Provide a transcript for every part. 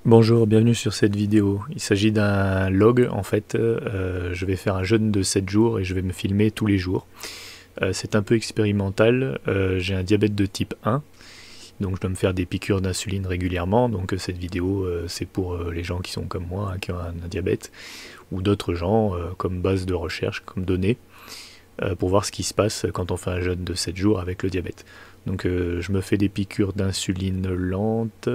Bonjour, bienvenue sur cette vidéo. Il s'agit d'un log en fait. Je vais faire un jeûne de 7 jours et je vais me filmer tous les jours. C'est un peu expérimental. J'ai un diabète de type 1, donc je dois me faire des piqûres d'insuline régulièrement. Donc cette vidéo c'est pour les gens qui sont comme moi, qui ont un diabète, ou d'autres gens comme base de recherche, comme données, pour voir ce qui se passe quand on fait un jeûne de 7 jours avec le diabète. Donc je me fais des piqûres d'insuline lente,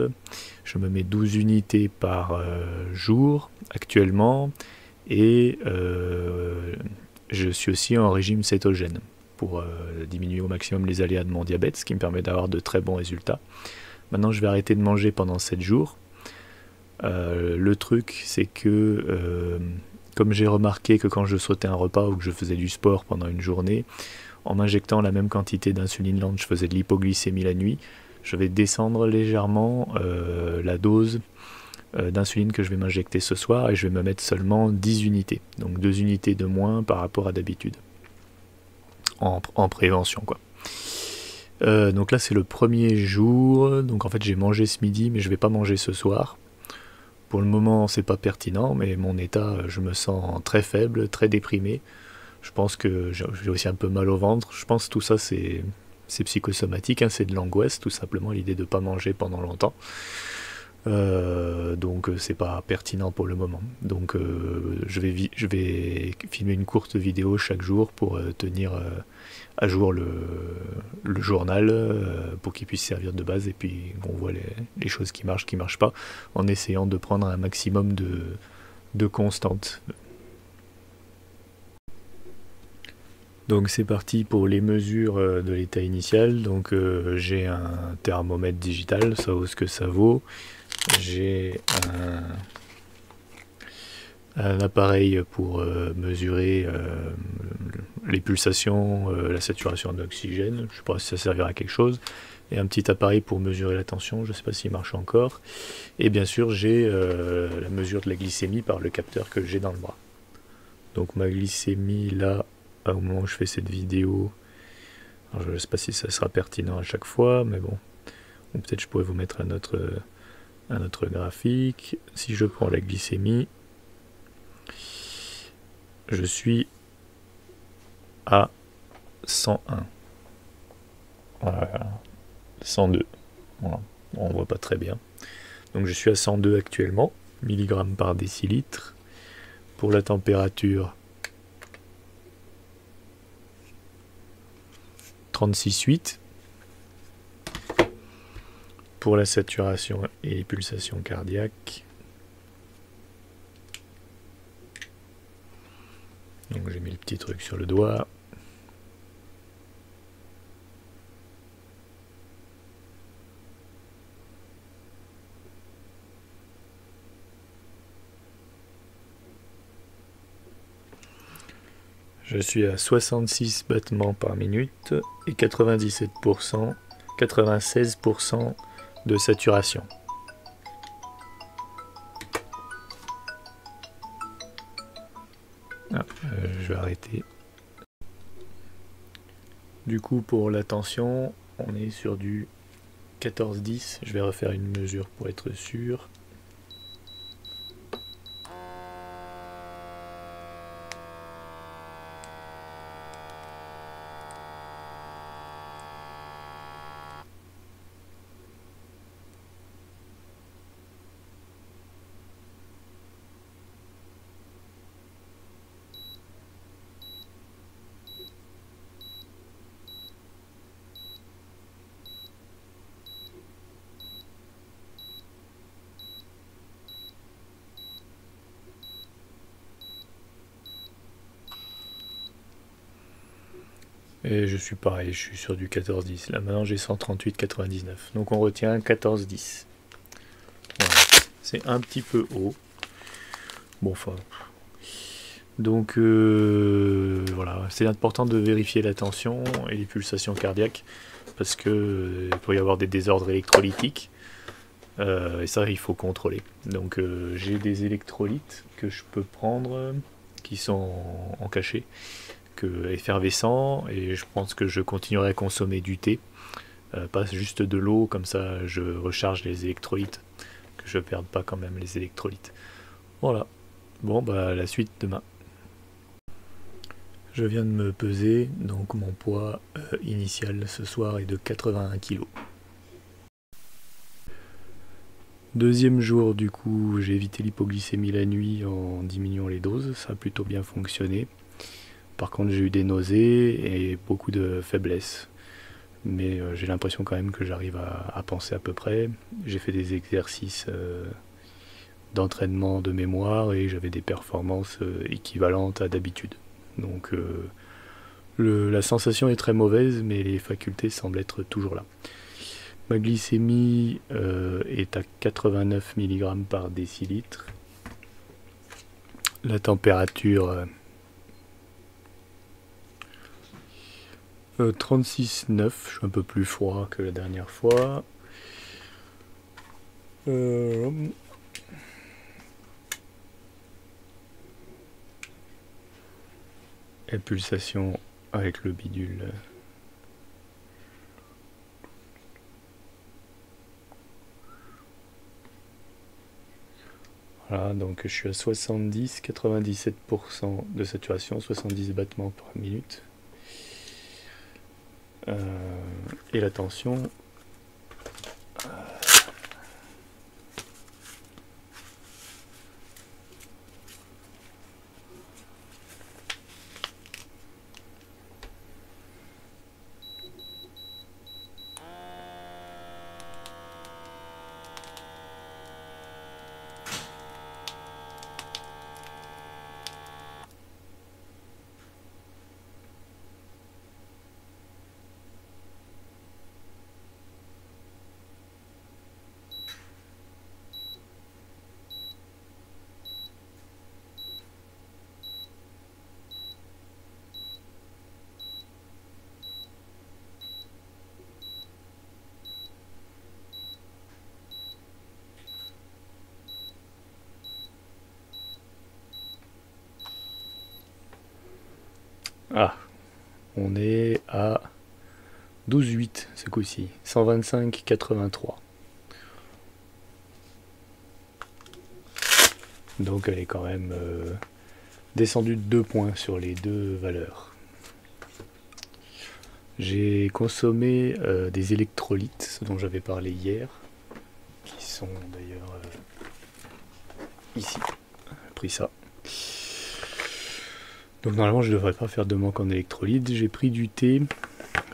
je me mets 12 unités par jour actuellement, et je suis aussi en régime cétogène pour diminuer au maximum les aléas de mon diabète, ce qui me permet d'avoir de très bons résultats. Maintenant je vais arrêter de manger pendant 7 jours. Le truc c'est que comme j'ai remarqué que quand je sautais un repas ou que je faisais du sport pendant une journée, en m'injectant la même quantité d'insuline lente, je faisais de l'hypoglycémie la nuit, je vais descendre légèrement la dose d'insuline que je vais m'injecter ce soir, et je vais me mettre seulement 10 unités, donc 2 unités de moins par rapport à d'habitude, en prévention quoi. Donc là c'est le premier jour, donc en fait j'ai mangé ce midi mais je vais pas manger ce soir. Pour le moment c'est pas pertinent, mais mon état, je me sens très faible, très déprimé. Je pense que j'ai aussi un peu mal au ventre. Je pense que tout ça c'est psychosomatique, hein, c'est de l'angoisse tout simplement, l'idée de ne pas manger pendant longtemps. Donc c'est pas pertinent pour le moment. Donc je vais filmer une courte vidéo chaque jour pour tenir à jour le journal, pour qu'il puisse servir de base, et puis qu'on voit les choses qui marchent pas, en essayant de prendre un maximum de constantes. Donc c'est parti pour les mesures de l'état initial. Donc j'ai un thermomètre digital, ça vaut ce que ça vaut. J'ai un appareil pour mesurer les pulsations, la saturation d'oxygène, je sais pas si ça servira à quelque chose, et un petit appareil pour mesurer la tension, je ne sais pas s'il marche encore, et bien sûr j'ai la mesure de la glycémie par le capteur que j'ai dans le bras. Donc ma glycémie là, au moment où je fais cette vidéo, alors je ne sais pas si ça sera pertinent à chaque fois, mais bon, ou peut-être je pourrais vous mettre un autre graphique. Si je prends la glycémie, je suis à 101. Voilà. 102. Voilà. On voit pas très bien. Donc je suis à 102 actuellement, milligrammes par décilitre. Pour la température, 36,8. Pour la saturation et les pulsations cardiaques, donc j'ai mis le petit truc sur le doigt. Je suis à 66 battements par minute et 97%, 96% de saturation. Je vais arrêter. Du coup pour la tension, on est sur du 14-10. Je vais refaire une mesure pour être sûr. Et je suis pareil, je suis sur du 14-10. Là maintenant j'ai 138,99. Donc on retient 14-10. Voilà. C'est un petit peu haut. Bon, enfin. Donc voilà, c'est important de vérifier la tension et les pulsations cardiaques, parce que il peut y avoir des désordres électrolytiques. Et ça il faut contrôler. Donc j'ai des électrolytes que je peux prendre, qui sont en cachet, effervescent, et je pense que je continuerai à consommer du thé, pas juste de l'eau, comme ça je recharge les électrolytes que je perde pas quand même les électrolytes. Voilà. Bon, bah la suite demain. Je viens de me peser, donc mon poids initial ce soir est de 81 kg. Deuxième jour, du coup, j'ai évité l'hypoglycémie la nuit en diminuant les doses, ça a plutôt bien fonctionné. Par contre, j'ai eu des nausées et beaucoup de faiblesse. Mais j'ai l'impression quand même que j'arrive à penser à peu près. J'ai fait des exercices d'entraînement de mémoire et j'avais des performances équivalentes à d'habitude. Donc la sensation est très mauvaise, mais les facultés semblent être toujours là. Ma glycémie est à 89 mg par décilitre. La température 36,9, je suis un peu plus froid que la dernière fois. Et pulsation avec le bidule. Voilà, donc je suis à 70, 97% de saturation, 70 battements par minute. Et la tension, on est à 12,8 ce coup-ci, 125,83. Donc elle est quand même descendue de 2 points sur les deux valeurs. J'ai consommé des électrolytes, ce dont j'avais parlé hier, qui sont d'ailleurs ici. J'ai pris ça. Donc normalement je ne devrais pas faire de manque en électrolytes. J'ai pris du thé.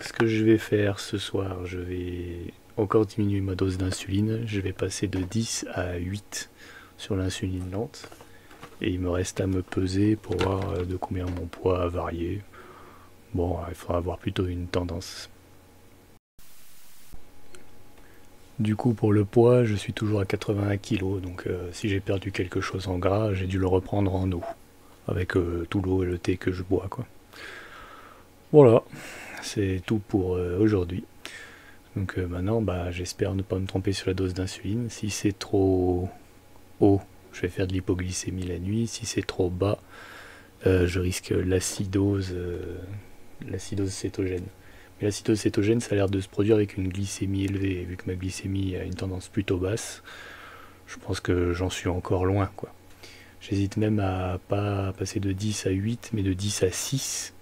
Ce que je vais faire ce soir, je vais encore diminuer ma dose d'insuline. Je vais passer de 10 à 8 sur l'insuline lente. Et il me reste à me peser pour voir de combien mon poids a varié. Bon, il faudra avoir plutôt une tendance. Du coup, pour le poids, je suis toujours à 81 kg. Donc si j'ai perdu quelque chose en gras, j'ai dû le reprendre en eau. Avec tout l'eau et le thé que je bois, quoi. Voilà, c'est tout pour aujourd'hui. Donc maintenant, j'espère ne pas me tromper sur la dose d'insuline. Si c'est trop haut, je vais faire de l'hypoglycémie la nuit. Si c'est trop bas, je risque l'acidose cétogène. Mais l'acidose cétogène, ça a l'air de se produire avec une glycémie élevée. Et vu que ma glycémie a une tendance plutôt basse, je pense que j'en suis encore loin, quoi. J'hésite même à pas passer de 10 à 8, mais de 10 à 6,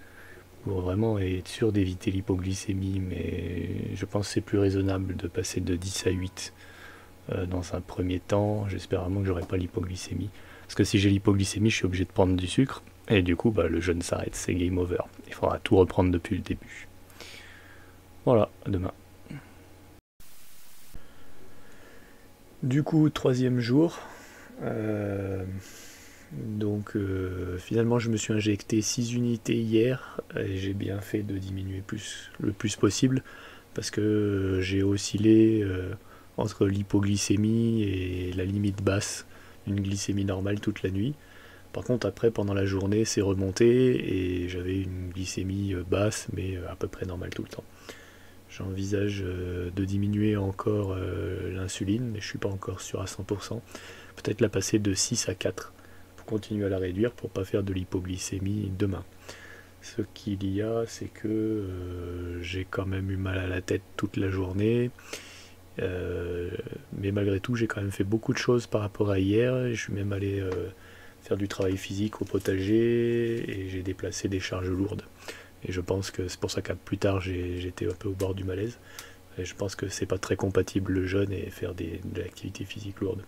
pour vraiment être sûr d'éviter l'hypoglycémie. Mais je pense que c'est plus raisonnable de passer de 10 à 8 dans un premier temps. J'espère vraiment que j'aurai pas l'hypoglycémie. Parce que si j'ai l'hypoglycémie, je suis obligé de prendre du sucre. Et du coup, le jeûne s'arrête, c'est game over. Il faudra tout reprendre depuis le début. Voilà, à demain. Du coup, troisième jour. Donc finalement je me suis injecté 6 unités hier et j'ai bien fait de diminuer le plus possible parce que j'ai oscillé entre l'hypoglycémie et la limite basse d'une glycémie normale toute la nuit. Par contre après pendant la journée c'est remonté et j'avais une glycémie basse mais à peu près normale tout le temps. J'envisage de diminuer encore l'insuline mais je suis pas encore sûr à 100%. Peut-être la passer de 6 à 4 pour continuer à la réduire pour pas faire de l'hypoglycémie demain. Ce qu'il y a, c'est que j'ai quand même eu mal à la tête toute la journée Mais malgré tout, j'ai quand même fait beaucoup de choses par rapport à hier. Je suis même allé faire du travail physique au potager et j'ai déplacé des charges lourdes. Et je pense que c'est pour ça qu'à plus tard, j'étais un peu au bord du malaise. Et je pense que c'est pas très compatible le jeûne et faire de l'activité physique lourde.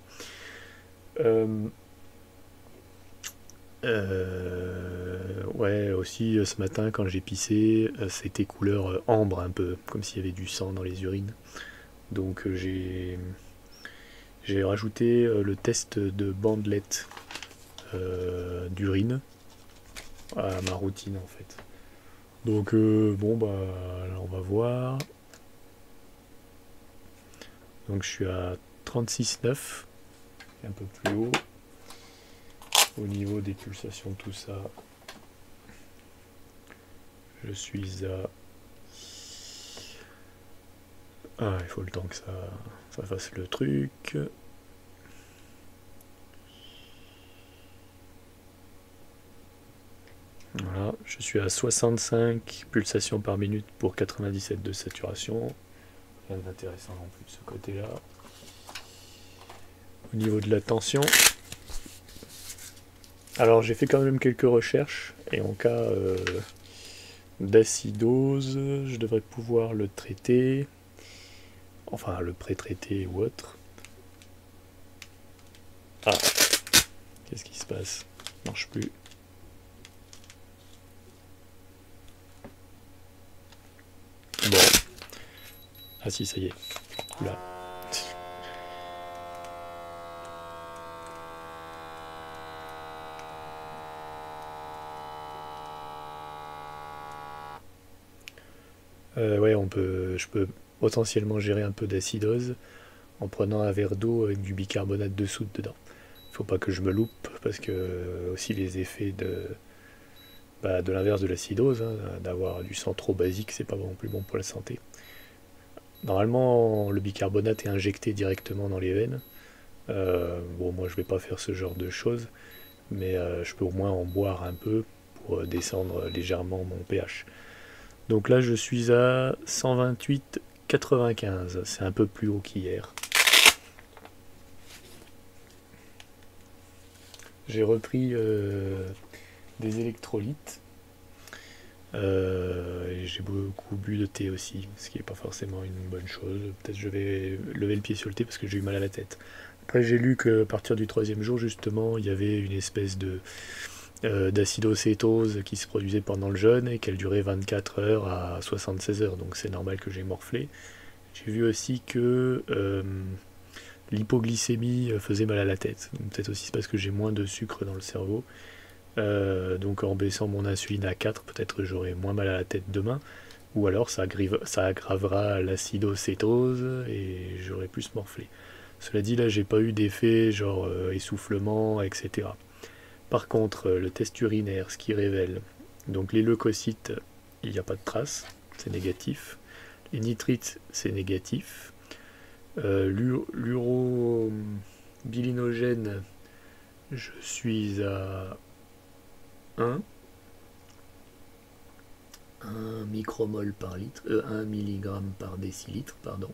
Ouais, aussi ce matin quand j'ai pissé, c'était couleur ambre un peu, comme s'il y avait du sang dans les urines. Donc j'ai rajouté le test de bandelette d'urine à ma routine en fait. Donc bon bah là, on va voir. Donc je suis à 36,9, un peu plus haut. Au niveau des pulsations, tout ça, je suis à... Ah, il faut le temps que ça fasse le truc. Voilà, je suis à 65 pulsations par minute pour 97 de saturation. Rien d'intéressant non plus de ce côté-là. Au niveau de la tension, alors j'ai fait quand même quelques recherches et en cas d'acidose, je devrais pouvoir le traiter, enfin le pré-traiter ou autre. Ah, qu'est-ce qui se passe? Ça marche plus. Bon. Ah si, ça y est. Oula. Ouais, je peux potentiellement gérer un peu d'acidose en prenant un verre d'eau avec du bicarbonate de soude dedans. Faut pas que je me loupe parce que aussi les effets de l'inverse de l'acidose, hein, d'avoir du sang trop basique, c'est pas non plus bon pour la santé. Normalement, le bicarbonate est injecté directement dans les veines. Bon, moi je vais pas faire ce genre de choses, mais je peux au moins en boire un peu pour descendre légèrement mon pH. Donc là, je suis à 128,95. C'est un peu plus haut qu'hier. J'ai repris des électrolytes. J'ai beaucoup bu de thé aussi, ce qui n'est pas forcément une bonne chose. Peut-être je vais lever le pied sur le thé parce que j'ai eu mal à la tête. Après, j'ai lu qu'à partir du troisième jour, justement, il y avait une espèce d'acidocétose qui se produisait pendant le jeûne et qu'elle durait 24 heures à 76 heures, donc c'est normal que j'ai morflé. J'ai vu aussi que l'hypoglycémie faisait mal à la tête, peut-être aussi parce que j'ai moins de sucre dans le cerveau. Donc en baissant mon insuline à 4, peut-être j'aurai moins mal à la tête demain, ou alors ça aggravera l'acidocétose et j'aurai plus morflé. Cela dit, là j'ai pas eu d'effet genre essoufflement, etc. Par contre, le test urinaire, ce qui révèle, donc les leucocytes, il n'y a pas de trace, c'est négatif. Les nitrites, c'est négatif. L'urobilinogène, je suis à 1 micromol par litre, 1 mg par décilitre, pardon.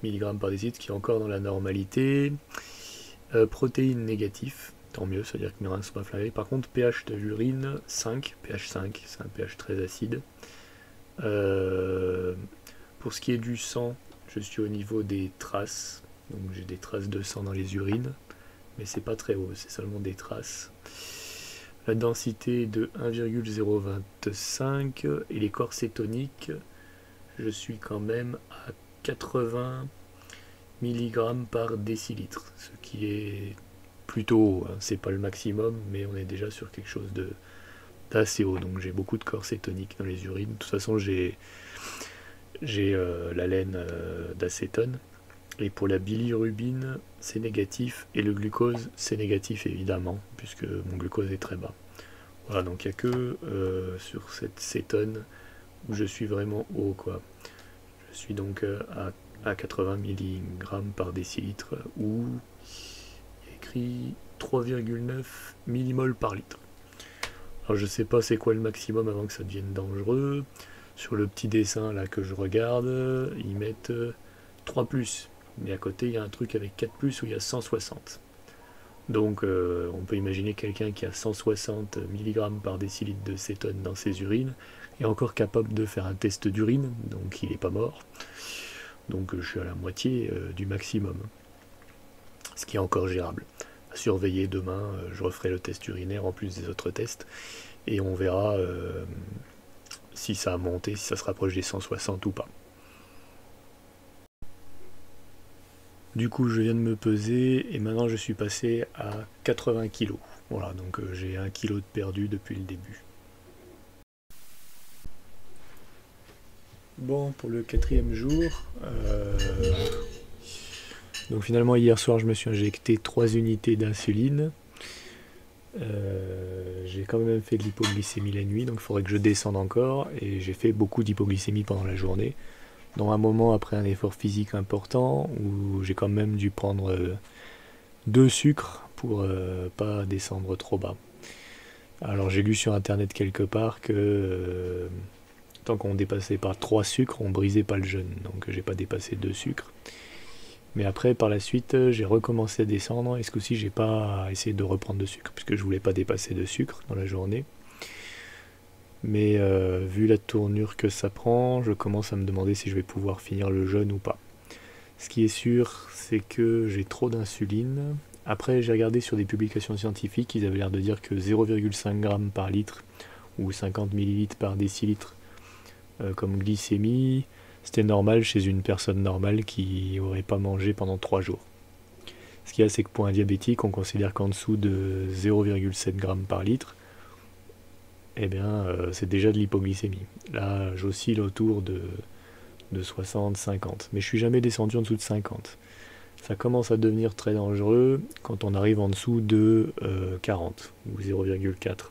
Milligramme par décilitre, qui est encore dans la normalité. Protéines négatifs, tant mieux, ça veut dire que mes reins ne sont pas flingués. Par contre, pH de l'urine, 5, pH 5, c'est un pH très acide. Pour ce qui est du sang, je suis au niveau des traces, donc j'ai des traces de sang dans les urines, mais c'est pas très haut, c'est seulement des traces. La densité est de 1,025 et les corps cétoniques, je suis quand même à 80 mg par décilitre, ce qui est plutôt haut, hein. C'est pas le maximum, mais on est déjà sur quelque chose d'assez haut, donc j'ai beaucoup de corps cétoniques dans les urines. De toute façon, j'ai la laine d'acétone, et pour la bilirubine, c'est négatif, et le glucose, c'est négatif évidemment, puisque mon glucose est très bas. Voilà, donc il n'y a que sur cette cétone où je suis vraiment haut, quoi. Je suis donc à 80 mg par décilitre, ou écrit 3,9 millimoles par litre. Alors je sais pas c'est quoi le maximum avant que ça devienne dangereux. Sur le petit dessin là que je regarde, ils mettent 3+, mais à côté il y a un truc avec 4+, où il y a 160. Donc on peut imaginer quelqu'un qui a 160 mg par décilitre de cétone dans ses urines est encore capable de faire un test d'urine, donc il n'est pas mort. Donc je suis à la moitié du maximum, ce qui est encore gérable. À surveiller demain, je referai le test urinaire en plus des autres tests, et on verra si ça a monté, si ça se rapproche des 160 ou pas. Du coup, je viens de me peser et maintenant je suis passé à 80 kg. Voilà, donc j'ai 1 kg de perdu depuis le début. Bon, pour le 4e jour, donc finalement hier soir je me suis injecté 3 unités d'insuline. J'ai quand même fait de l'hypoglycémie la nuit, donc il faudrait que je descende encore, et j'ai fait beaucoup d'hypoglycémie pendant la journée. Dans un moment après un effort physique important où j'ai quand même dû prendre 2 sucres pour pas descendre trop bas. Alors j'ai lu sur internet quelque part que tant qu'on dépassait pas 3 sucres, on brisait pas le jeûne, donc j'ai pas dépassé 2 sucres. Mais après par la suite j'ai recommencé à descendre, et ce coup-ci j'ai pas essayé de reprendre de sucre puisque je voulais pas dépasser de sucre dans la journée. Mais vu la tournure que ça prend, je commence à me demander si je vais pouvoir finir le jeûne ou pas. Ce qui est sûr, c'est que j'ai trop d'insuline. Après, j'ai regardé sur des publications scientifiques, ils avaient l'air de dire que 0,5 g par litre ou 50 ml par décilitre comme glycémie, c'était normal chez une personne normale qui n'aurait pas mangé pendant 3 jours. Ce qu'il y a, c'est que pour un diabétique, on considère qu'en dessous de 0,7 g par litre, eh bien, c'est déjà de l'hypoglycémie. Là, j'oscille autour de 60-50, mais je suis jamais descendu en dessous de 50. Ça commence à devenir très dangereux quand on arrive en dessous de 40 ou 0,4.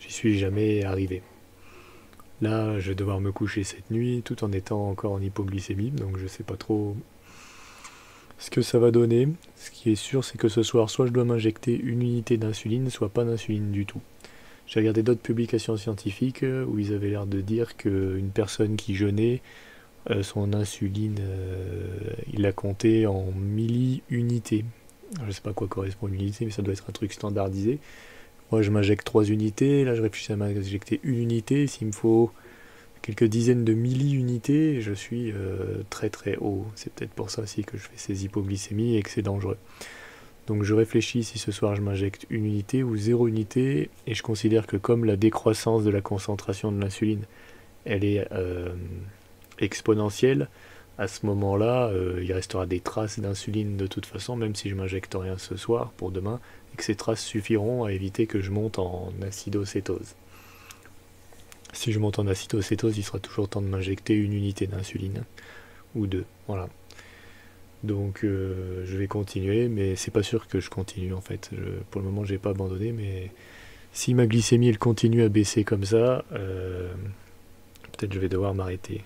J'y suis jamais arrivé. Là, je vais devoir me coucher cette nuit tout en étant encore en hypoglycémie, donc je sais pas trop ce que ça va donner. Ce qui est sûr, c'est que ce soir, soit je dois m'injecter une unité d'insuline, soit pas d'insuline du tout. J'ai regardé d'autres publications scientifiques où ils avaient l'air de dire qu'une personne qui jeûnait, son insuline, il l'a compté en milli-unités. Je sais pas à quoi correspond une unité, mais ça doit être un truc standardisé. Moi, je m'injecte 3 unités, là je réfléchis à m'injecter une unité. S'il me faut quelques dizaines de milli-unités, je suis très très haut. C'est peut-être pour ça aussi que je fais ces hypoglycémies et que c'est dangereux. Donc je réfléchis si ce soir je m'injecte une unité ou 0 unité, et je considère que comme la décroissance de la concentration de l'insuline, elle est exponentielle, à ce moment-là, il restera des traces d'insuline de toute façon, même si je m'injecte rien ce soir pour demain, et que ces traces suffiront à éviter que je monte en acidocétose. Si je monte en acidocétose, il sera toujours temps de m'injecter une unité d'insuline, ou 2, voilà. Donc je vais continuer, mais c'est pas sûr que je continue en fait. Pour le moment, j'ai pas abandonné, mais si ma glycémie elle continue à baisser comme ça, peut-être je vais devoir m'arrêter.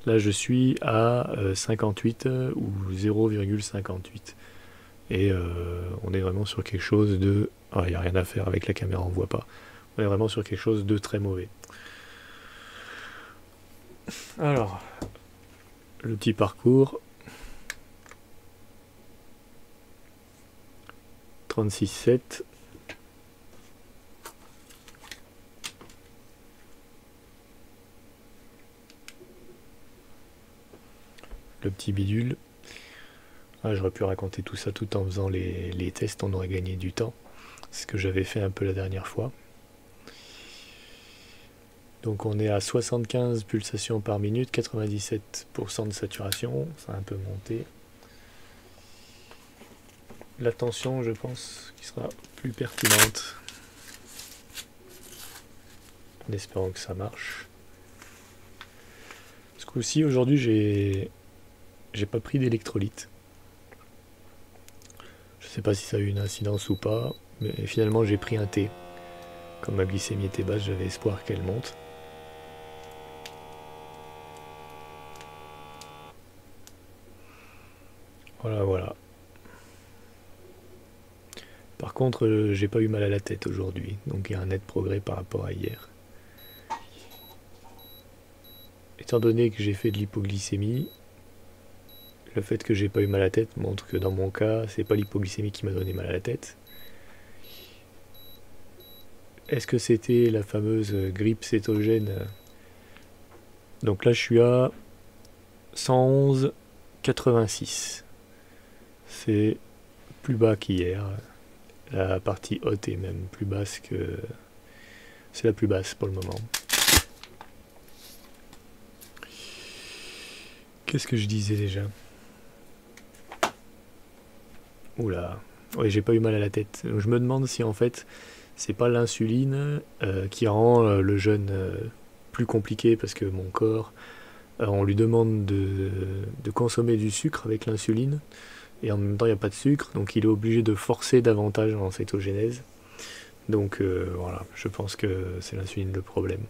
Là, je suis à 58 ou 0,58. Et on est vraiment sur quelque chose de... Ah, il n'y a rien à faire avec la caméra, on voit pas. On est vraiment sur quelque chose de très mauvais. Alors, le petit parcours. 36,7. Le petit bidule. Ah, j'aurais pu raconter tout ça tout en faisant les tests, on aurait gagné du temps. C'est ce que j'avais fait un peu la dernière fois. Donc on est à 75 pulsations par minute, 97% de saturation, ça a un peu monté. La tension, je pense, qui sera plus pertinente. En espérant que ça marche. Ce coup-ci, aujourd'hui, j'ai pas pris d'électrolyte. Je sais pas si ça a eu une incidence ou pas, mais finalement j'ai pris un thé. Comme ma glycémie était basse, j'avais espoir qu'elle monte. Voilà, voilà. Par contre, j'ai pas eu mal à la tête aujourd'hui, donc il y a un net progrès par rapport à hier. Étant donné que j'ai fait de l'hypoglycémie, Le fait que j'ai pas eu mal à la tête montre que dans mon cas, c'est pas l'hypoglycémie qui m'a donné mal à la tête. Est-ce que c'était la fameuse grippe cétogène? Donc là, je suis à 111,86. C'est plus bas qu'hier. La partie haute est même plus basse que... C'est la plus basse pour le moment. Qu'est-ce que je disais déjà? Oula. Oui, j'ai pas eu mal à la tête. Donc, je me demande si en fait, c'est pas l'insuline qui rend le jeûne plus compliqué parce que mon corps, on lui demande de consommer du sucre avec l'insuline et en même temps il n'y a pas de sucre, donc il est obligé de forcer davantage en cétogénèse. Donc voilà, je pense que c'est l'insuline le problème.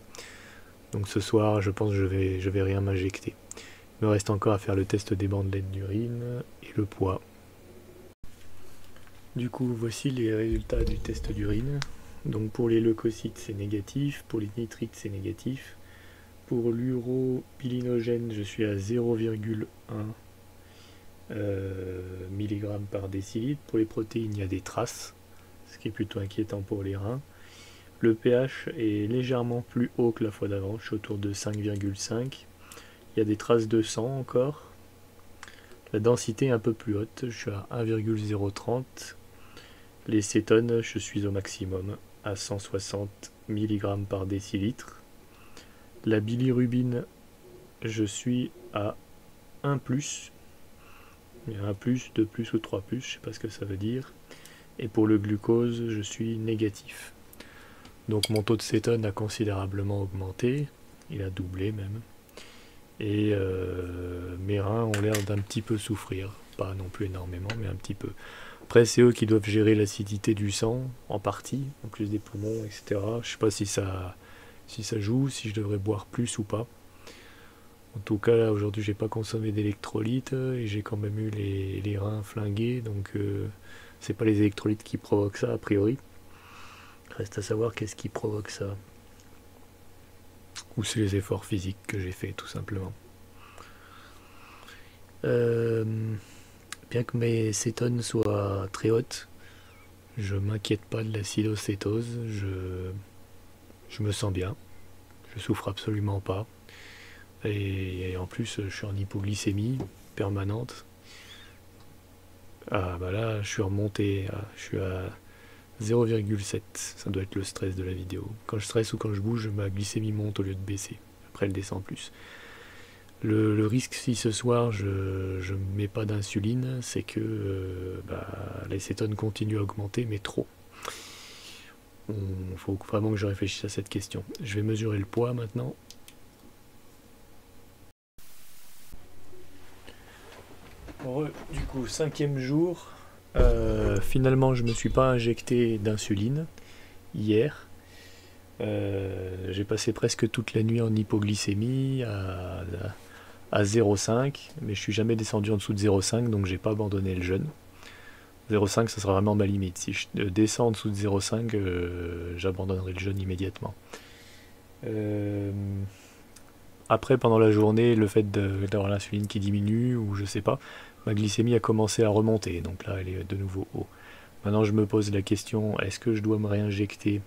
Donc ce soir, je pense que je vais rien m'injecter. Il me reste encore à faire le test des bandelettes d'urine et le poids. Du coup, voici les résultats du test d'urine. Donc pour les leucocytes, c'est négatif, pour les nitrites, c'est négatif. Pour l'uropilinogène, je suis à 0,1 mg par décilitre. Pour les protéines, il y a des traces, ce qui est plutôt inquiétant pour les reins. Le pH est légèrement plus haut que la fois d'avant, je suis autour de 5,5. Il y a des traces de sang encore. La densité est un peu plus haute, je suis à 1,030. Les cétones, je suis au maximum, à 160 mg par décilitre. La bilirubine, je suis à 1+. Il y a 1+, 2+, ou 3+, je ne sais pas ce que ça veut dire. Et pour le glucose, je suis négatif. Donc mon taux de cétone a considérablement augmenté, il a doublé même. Et mes reins ont l'air d'un petit peu souffrir, pas non plus énormément, mais un petit peu. Après, c'est eux qui doivent gérer l'acidité du sang, en partie, en plus des poumons, etc. Je sais pas si ça joue, si je devrais boire plus ou pas. En tout cas, là, aujourd'hui, j'ai pas consommé d'électrolytes et j'ai quand même eu les reins flingués, donc c'est pas les électrolytes qui provoquent ça, a priori. Reste à savoir qu'est-ce qui provoque ça. Ou c'est les efforts physiques que j'ai fait, tout simplement. Bien que mes cétones soient très hautes, je m'inquiète pas de l'acidocétose, je me sens bien, je souffre absolument pas. Et en plus, je suis en hypoglycémie permanente. Ah bah là, je suis remonté, je suis à 0,7, ça doit être le stress de la vidéo. Quand je stresse ou quand je bouge, ma glycémie monte au lieu de baisser. Après, elle descend plus. Le risque, si ce soir je ne mets pas d'insuline, c'est que les cétones continuent à augmenter, mais trop. Il faut vraiment que je réfléchisse à cette question. Je vais mesurer le poids maintenant. Du coup, 5e jour. Finalement, je ne me suis pas injecté d'insuline hier. J'ai passé presque toute la nuit en hypoglycémie à 0,5, mais je suis jamais descendu en dessous de 0,5, donc j'ai pas abandonné le jeûne. 0,5, ça sera vraiment ma limite. Si je descends en dessous de 0,5, j'abandonnerai le jeûne immédiatement. Après, pendant la journée, le fait d'avoir l'insuline qui diminue, ou je sais pas, ma glycémie a commencé à remonter, donc là elle est de nouveau haut. Maintenant je me pose la question, est-ce que je dois me réinjecter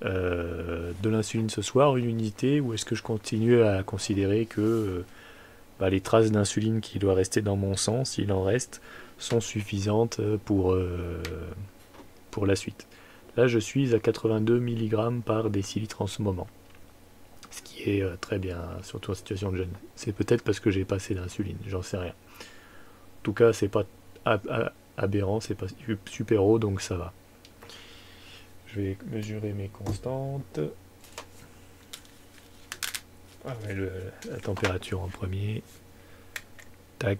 de l'insuline ce soir, une unité, ou est-ce que je continue à considérer que les traces d'insuline qui doivent rester dans mon sang, s'il en reste, sont suffisantes pour la suite. Là je suis à 82 mg par décilitre en ce moment, ce qui est très bien, surtout en situation de jeûne. C'est peut-être parce que j'ai pas assez d'insuline, j'en sais rien. En tout cas, c'est pas aberrant, c'est pas super haut, donc ça va. Je vais mesurer mes constantes. Ah ouais, la température en premier. Tac.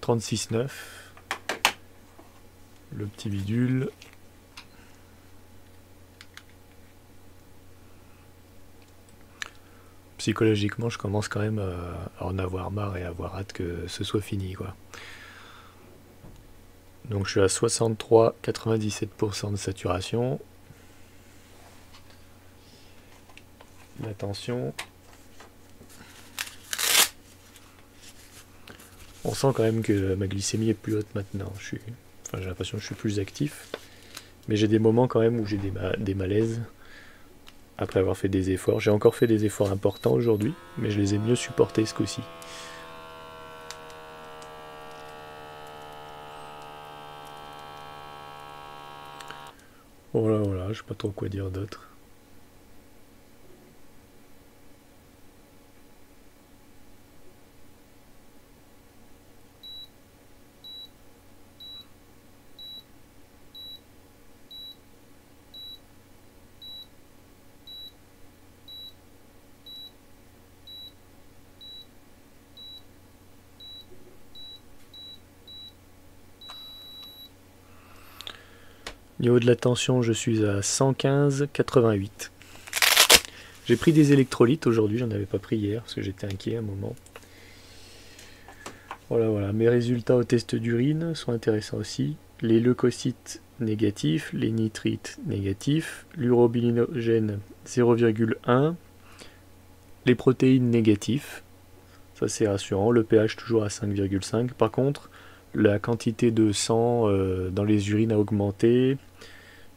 36,9. Le petit bidule. Psychologiquement, je commence quand même à en avoir marre et à avoir hâte que ce soit fini, quoi. Donc je suis à 63,97% de saturation. La tension. On sent quand même que ma glycémie est plus haute maintenant. J'ai l'impression que je suis plus actif. Mais j'ai des moments quand même où j'ai des malaises après avoir fait des efforts. J'ai encore fait des efforts importants aujourd'hui, mais je les ai mieux supportés ce coup-ci. Voilà, je sais pas trop quoi dire d'autre. Niveau de la tension, je suis à 115,88. J'ai pris des électrolytes aujourd'hui, j'en avais pas pris hier parce que j'étais inquiet à un moment. Voilà, mes résultats au test d'urine sont intéressants aussi. Les leucocytes négatifs, les nitrites négatifs, l'urobilinogène 0,1, les protéines négatifs, ça c'est rassurant, le pH toujours à 5,5. Par contre, la quantité de sang dans les urines a augmenté.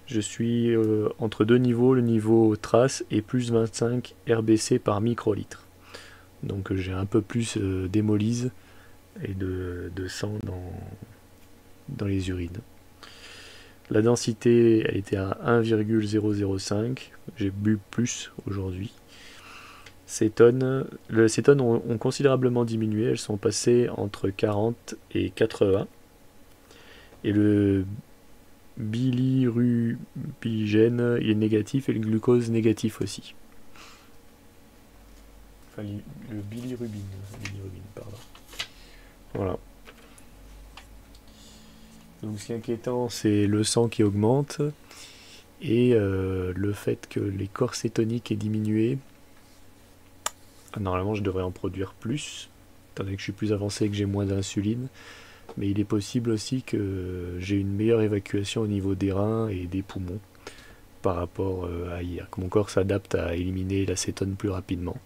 Je suis entre deux niveaux, le niveau trace et plus 25 RBC par microlitre. Donc j'ai un peu plus d'hémolyse et de sang dans les urines. La densité, elle était à 1,005. J'ai bu plus aujourd'hui. Les cétones ont considérablement diminué. Elles sont passées entre 40 et 80. Et le bilirubigène est négatif et le glucose négatif aussi. Enfin, le bilirubine, pardon. Voilà. Donc ce qui est inquiétant, c'est le sang qui augmente et le fait que les corps cétoniques aient diminué. Normalement, je devrais en produire plus, étant donné que je suis plus avancé et que j'ai moins d'insuline. Mais il est possible aussi que j'ai une meilleure évacuation au niveau des reins et des poumons par rapport à hier. Que mon corps s'adapte à éliminer la cétone plus rapidement.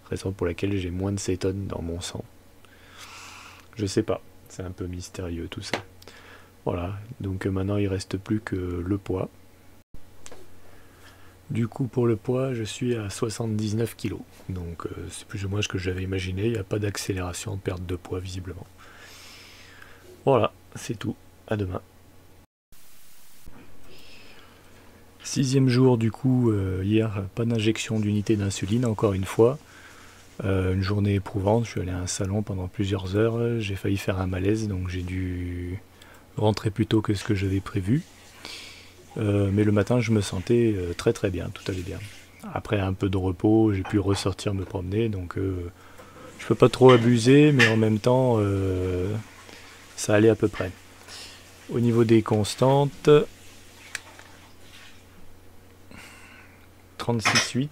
Raison pour laquelle j'ai moins de cétone dans mon sang. Je sais pas, c'est un peu mystérieux tout ça. Voilà, donc maintenant il reste plus que le poids. Du coup pour le poids, je suis à 79 kg. Donc c'est plus ou moins ce que j'avais imaginé, il n'y a pas d'accélération en perte de poids visiblement. Voilà, c'est tout. À demain. 6e jour du coup, hier, pas d'injection d'unité d'insuline, encore une fois. Une journée éprouvante, je suis allé à un salon pendant plusieurs heures, j'ai failli faire un malaise, donc j'ai dû rentrer plus tôt que ce que j'avais prévu. Mais le matin, je me sentais très très bien, tout allait bien. Après un peu de repos, j'ai pu ressortir me promener, donc je peux pas trop abuser, mais en même temps, ça allait à peu près. Au niveau des constantes, 36,8.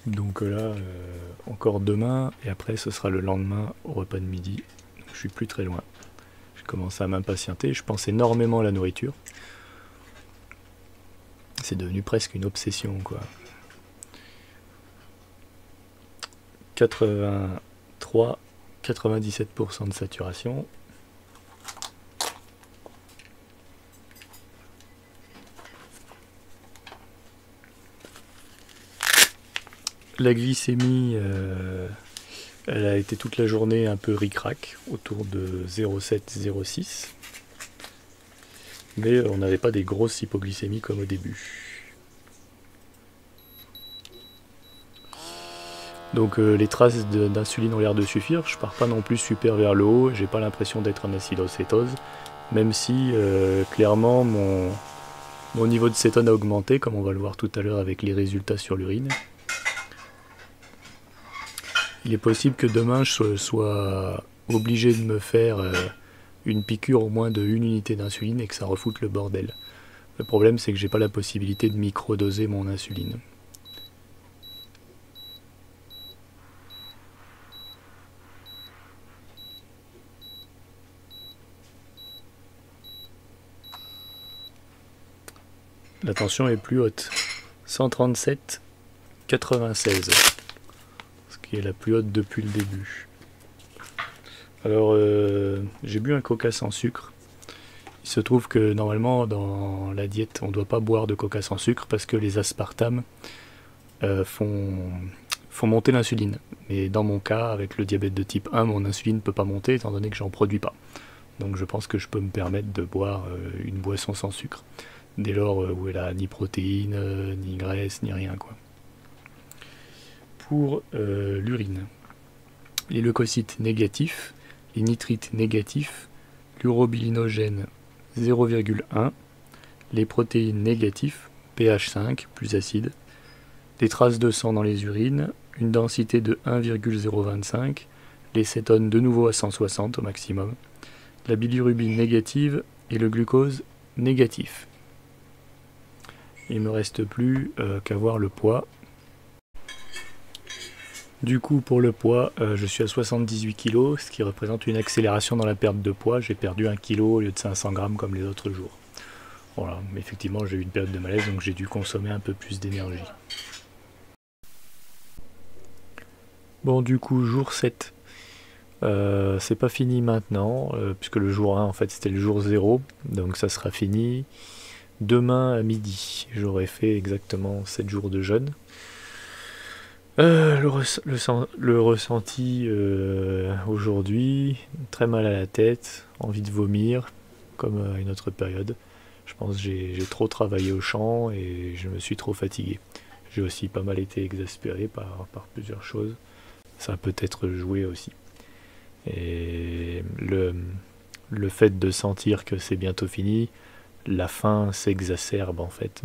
Donc là, encore demain, et après ce sera le lendemain au repas de midi. Donc je suis plus très loin. Je commence à m'impatienter, je pense énormément à la nourriture. C'est devenu presque une obsession, quoi. 83, 97% de saturation. La glycémie, elle a été toute la journée un peu ric-rac, autour de 0,7-0,6. Mais on n'avait pas des grosses hypoglycémies comme au début. Donc les traces d'insuline ont l'air de suffire, je pars pas non plus super vers le haut, j'ai pas l'impression d'être en acidocétose, même si clairement mon niveau de cétone a augmenté, comme on va le voir tout à l'heure avec les résultats sur l'urine. Il est possible que demain je sois obligé de me faire une piqûre au moins de 1 unité d'insuline et que ça refoute le bordel. Le problème c'est que j'ai pas la possibilité de microdoser mon insuline. La tension est plus haute, 137,96. Ce qui est la plus haute depuis le début. Alors, j'ai bu un coca sans sucre. Il se trouve que normalement, dans la diète, on ne doit pas boire de coca sans sucre parce que les aspartames font monter l'insuline. Mais dans mon cas, avec le diabète de type 1, mon insuline ne peut pas monter étant donné que j'en produis pas. Donc je pense que je peux me permettre de boire une boisson sans sucre. Dès lors où elle a ni protéines, ni graisse, ni rien, quoi. Pour l'urine, les leucocytes négatifs, les nitrites négatifs, l'urobilinogène 0,1, les protéines négatifs, pH 5, plus acide, des traces de sang dans les urines, une densité de 1,025, les cétones de nouveau à 160 au maximum, la bilirubine négative et le glucose négatif. Il me reste plus qu'à voir le poids. Du coup, pour le poids, je suis à 78 kg, ce qui représente une accélération dans la perte de poids. J'ai perdu 1 kg au lieu de 500 grammes comme les autres jours. Voilà, mais effectivement, j'ai eu une période de malaise, donc j'ai dû consommer un peu plus d'énergie. Bon, du coup, jour 7. C'est pas fini maintenant, puisque le jour 1, en fait, c'était le jour 0, donc ça sera fini demain à midi. J'aurai fait exactement 7 jours de jeûne. Le ressenti aujourd'hui, très mal à la tête, envie de vomir, comme à une autre période. Je pense que j'ai trop travaillé au champ et je me suis trop fatigué. J'ai aussi pas mal été exaspéré par plusieurs choses. Ça a peut-être joué aussi. Et le fait de sentir que c'est bientôt fini, la faim s'exacerbe en fait.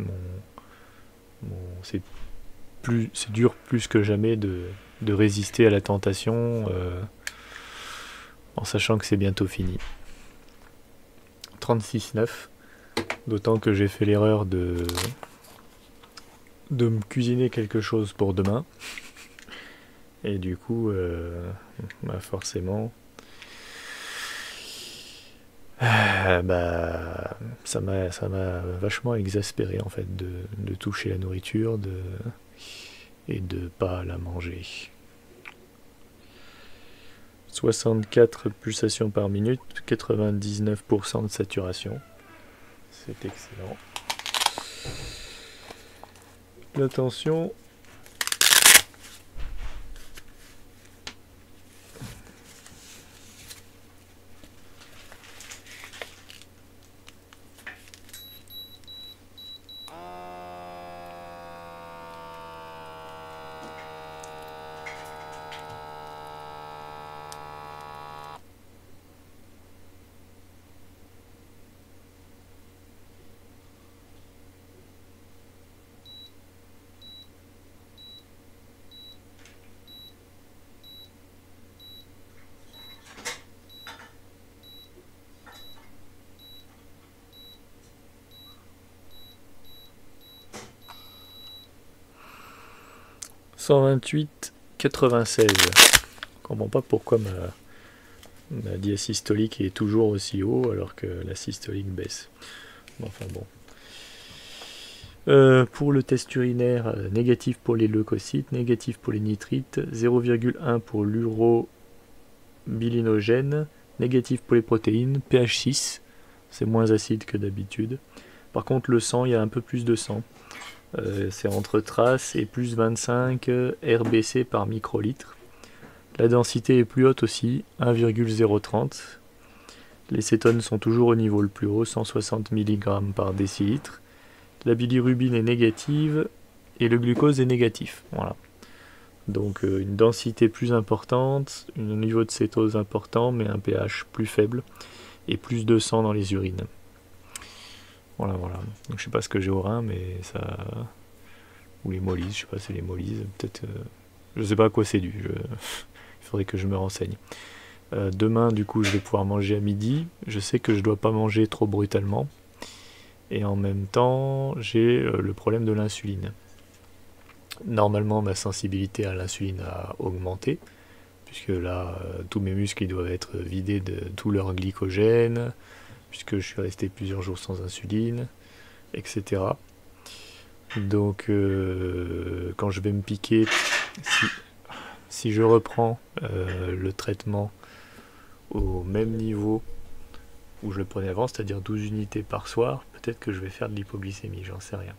C'est dur plus que jamais de résister à la tentation en sachant que c'est bientôt fini. 36,9, d'autant que j'ai fait l'erreur de me cuisiner quelque chose pour demain. Et du coup, forcément, ça m'a vachement exaspéré en fait de toucher la nourriture et de pas la manger. 64 pulsations par minute, 99% de saturation. C'est excellent. La tension. « 128,96. » Je comprends pas pourquoi ma diastolique est toujours aussi haut alors que la systolique baisse. Enfin bon. Pour le test urinaire, négatif pour les leucocytes, négatif pour les nitrites, 0,1 pour l'urobilinogène, négatif pour les protéines, pH 6, c'est moins acide que d'habitude. Par contre le sang, il y a un peu plus de sang. C'est entre traces et plus 25 RBC par microlitre. La densité est plus haute aussi, 1,030. Les cétones sont toujours au niveau le plus haut, 160 mg par décilitre. La bilirubine est négative et le glucose est négatif. Voilà. Donc une densité plus importante, un niveau de cétose important, mais un pH plus faible et plus de sang dans les urines. Voilà. Donc je sais pas ce que j'ai au rein, mais ça... Ou les molyses, je sais pas, c'est les molyses, peut-être... Je sais pas à quoi c'est dû, il faudrait que je me renseigne. Demain, du coup, je vais pouvoir manger à midi. Je sais que je dois pas manger trop brutalement. Et en même temps, j'ai le problème de l'insuline. Normalement, ma sensibilité à l'insuline a augmenté, puisque là, tous mes muscles ils doivent être vidés de tout leur glycogène, puisque je suis resté plusieurs jours sans insuline, etc. Donc, quand je vais me piquer, si je reprends le traitement au même niveau où je le prenais avant, c'est-à-dire 12 unités par soir, peut-être que je vais faire de l'hypoglycémie, j'en sais rien.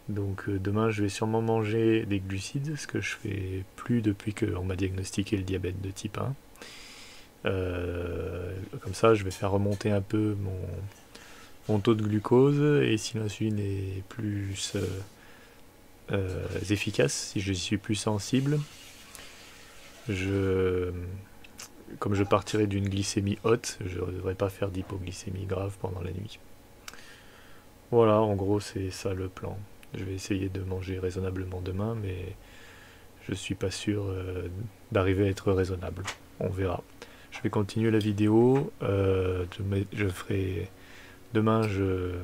Donc demain je vais sûrement manger des glucides, ce que je fais plus depuis qu'on m'a diagnostiqué le diabète de type 1. Comme ça je vais faire remonter un peu mon taux de glucose, et si l'insuline est plus efficace, si je suis plus sensible, comme je partirai d'une glycémie haute, je ne devrais pas faire d'hypoglycémie grave pendant la nuit. Voilà, en gros c'est ça le plan. Je vais essayer de manger raisonnablement demain, mais je suis pas sûr d'arriver à être raisonnable. On verra. Je vais continuer la vidéo. Je ferai demain, je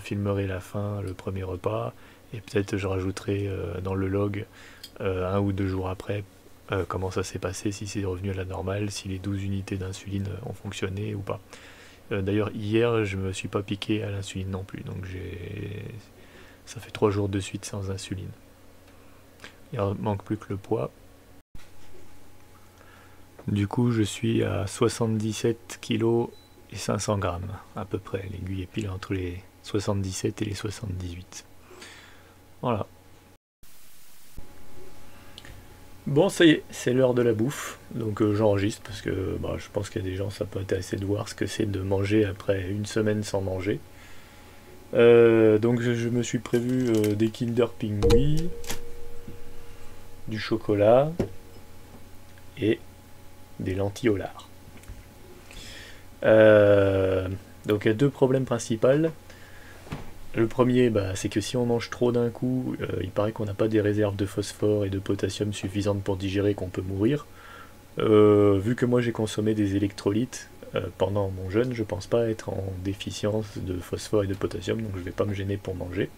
filmerai la fin, le premier repas, et peut-être je rajouterai dans le log 1 ou 2 jours après comment ça s'est passé, si c'est revenu à la normale, si les 12 unités d'insuline ont fonctionné ou pas. D'ailleurs hier je me suis pas piqué à l'insuline non plus, donc ça fait 3 jours de suite sans insuline. Il ne manque plus que le poids. Du coup je suis à 77 kg et 500 grammes à peu près. L'aiguille est pile entre les 77 et les 78. Voilà. Bon, ça y est, c'est l'heure de la bouffe, donc j'enregistre parce que je pense qu'il y a des gens, ça peut intéresser de voir ce que c'est de manger après une semaine sans manger. Donc je me suis prévu des Kinder Pingui, du chocolat et des lentilles au lard. Donc il y a deux problèmes principaux. Le premier, c'est que si on mange trop d'un coup, il paraît qu'on n'a pas des réserves de phosphore et de potassium suffisantes pour digérer, qu'on peut mourir. Vu que moi j'ai consommé des électrolytes pendant mon jeûne, je pense pas être en déficience de phosphore et de potassium, donc je vais pas me gêner pour manger.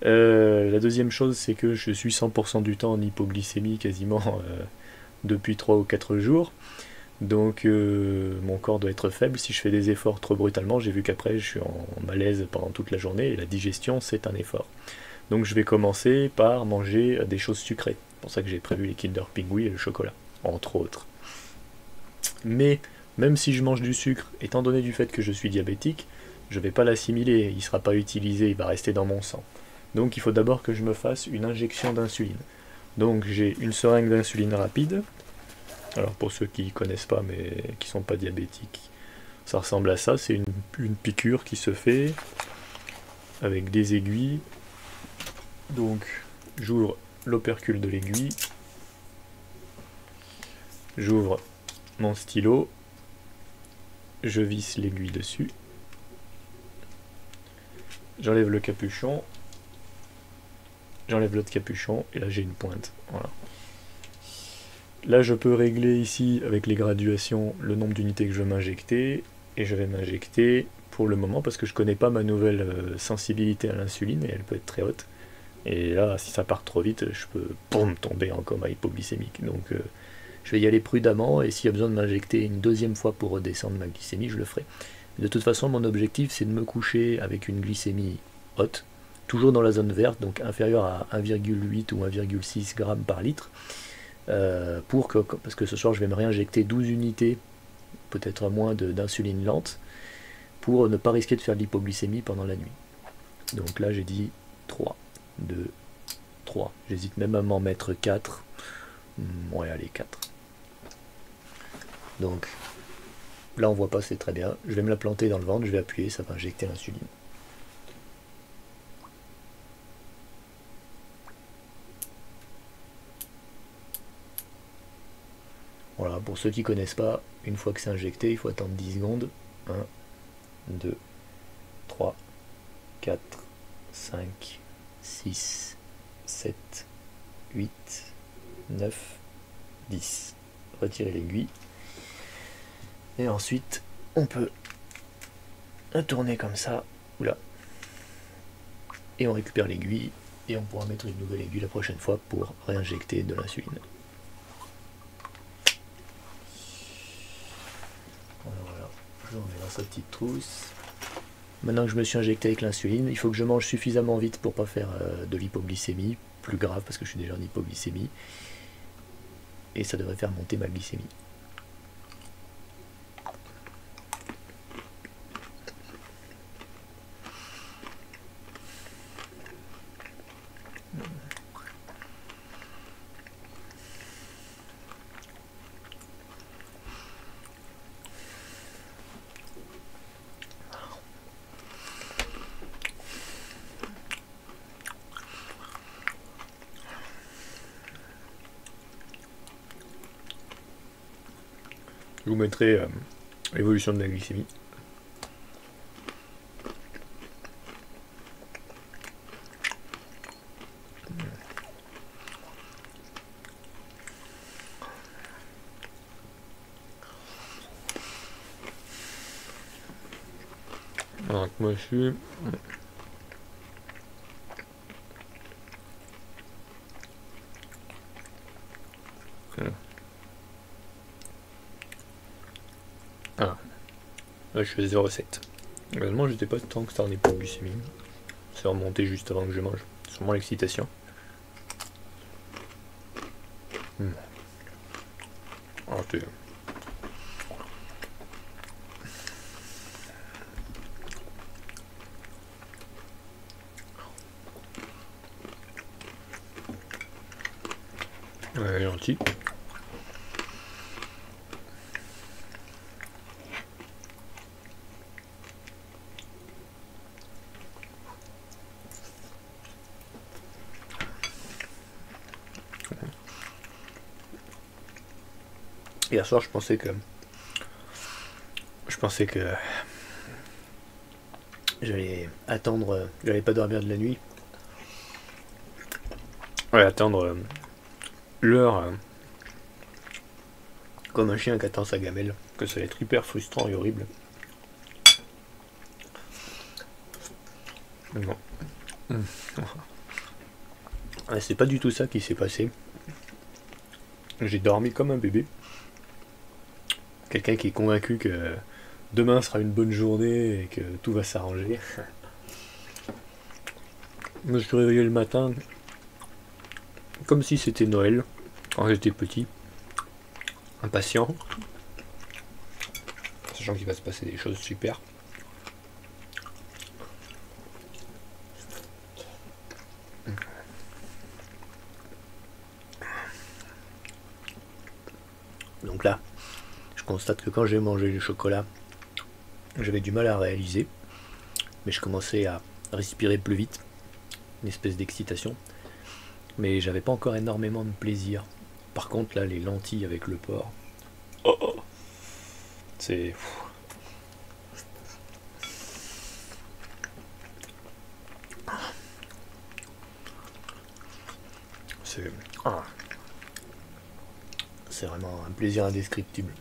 La deuxième chose, c'est que je suis 100% du temps en hypoglycémie quasiment depuis 3 ou 4 jours. Donc mon corps doit être faible. Si je fais des efforts trop brutalement, j'ai vu qu'après je suis en malaise pendant toute la journée, et la digestion c'est un effort. Donc je vais commencer par manger des choses sucrées. C'est pour ça que j'ai prévu les Kinder Pingui et le chocolat, entre autres. Mais même si je mange du sucre, étant donné du fait que je suis diabétique, je ne vais pas l'assimiler, il ne sera pas utilisé, il va rester dans mon sang. Donc il faut d'abord que je me fasse une injection d'insuline. Donc j'ai une seringue d'insuline rapide. Alors pour ceux qui ne connaissent pas mais qui ne sont pas diabétiques, ça ressemble à ça, c'est une piqûre qui se fait avec des aiguilles. Donc j'ouvre l'opercule de l'aiguille, j'ouvre mon stylo, je visse l'aiguille dessus, j'enlève le capuchon, j'enlève l'autre capuchon, et là j'ai une pointe. Voilà. Là je peux régler ici avec les graduations le nombre d'unités que je veux m'injecter, et je vais m'injecter pour le moment parce que je connais pas ma nouvelle sensibilité à l'insuline, et elle peut être très haute. Et là si ça part trop vite, je peux tomber en coma hypoglycémique. Donc je vais y aller prudemment, et s'il y a besoin de m'injecter une deuxième fois pour redescendre ma glycémie, je le ferai. De toute façon mon objectif c'est de me coucher avec une glycémie haute, toujours dans la zone verte, donc inférieure à 1,8 ou 1,6 g par litre. Parce que ce soir je vais me réinjecter 12 unités, peut-être moins d'insuline lente, pour ne pas risquer de faire de l'hypoglycémie pendant la nuit. Donc là j'ai dit 3, 2, 3, j'hésite même à m'en mettre 4, ouais allez 4. Donc là on voit pas, c'est très bien, je vais me la planter dans le ventre, je vais appuyer, ça va injecter l'insuline. Voilà, pour ceux qui ne connaissent pas, une fois que c'est injecté, il faut attendre 10 secondes. 1, 2, 3, 4, 5, 6, 7, 8, 9, 10. Retirer l'aiguille. Et ensuite, on peut la tourner comme ça. Oula. Et on récupère l'aiguille. Et on pourra mettre une nouvelle aiguille la prochaine fois pour réinjecter de l'insuline. Voilà, je le remets dans sa petite trousse. Maintenant que je me suis injecté avec l'insuline, il faut que je mange suffisamment vite pour pas faire de l'hypoglycémie, plus grave parce que je suis déjà en hypoglycémie. Et ça devrait faire monter ma glycémie. Je vous mettrai l'évolution de la glycémie. Alors moi je suis... Ah, là je suis à 0,7. Heureusement j'étais pas tant que ça en hypoglycémie. C'est remonté juste avant que je mange. Sûrement l'excitation. Ah, t'es... Ouais, gentil. Hier soir, je pensais que j'allais attendre, j'allais pas dormir de la nuit. Ouais, attendre l'heure comme un chien qui attend sa gamelle, que ça va être hyper frustrant et horrible. Non. Ouais, c'est pas du tout ça qui s'est passé. J'ai dormi comme un bébé. Quelqu'un qui est convaincu que demain sera une bonne journée et que tout va s'arranger. Je me suis réveillé le matin comme si c'était Noël, quand j'étais petit, impatient, sachant qu'il va se passer des choses super. Donc là, je constate que quand j'ai mangé du chocolat, j'avais du mal à réaliser, mais je commençais à respirer plus vite, une espèce d'excitation, mais j'avais pas encore énormément de plaisir. Par contre là, les lentilles avec le porc, c'est... C'est vraiment un plaisir indescriptible.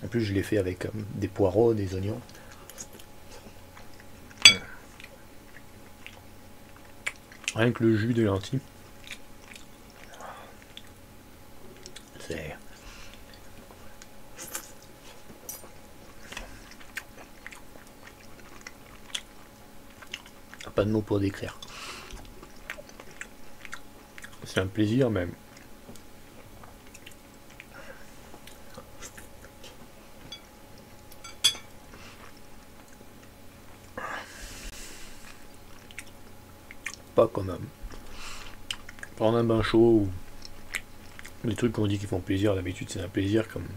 En plus, je l'ai fait avec des poireaux, des oignons. Rien que le jus des lentilles. C'est... Pas de mots pour décrire. C'est un plaisir même. Pas comme prendre un bain chaud ou des trucs qu'on dit qui font plaisir. D'habitude c'est un plaisir comme...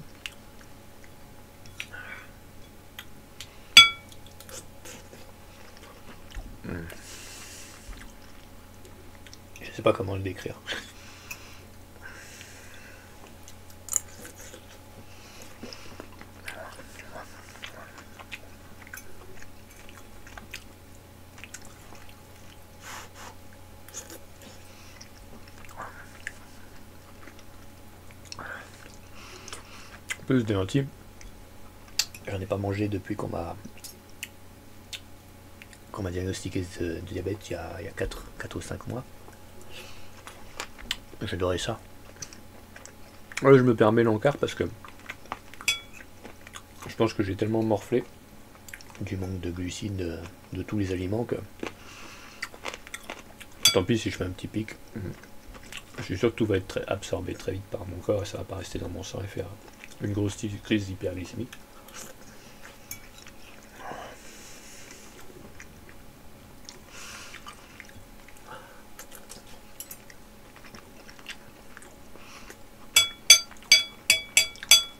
Je sais pas comment le décrire. Plus des lentilles. J'en ai pas mangé depuis qu'on m'a diagnostiqué de diabète il y a 4 ou 5 mois. J'adorais ça. Ouais, je me permets l'encart parce que je pense que j'ai tellement morflé du manque de glucides de tous les aliments que Tant pis si je fais un petit pic. Je suis sûr que tout va être absorbé très vite par mon corps et ça va pas rester dans mon sang et faire une grosse crise d'hyperglycémie.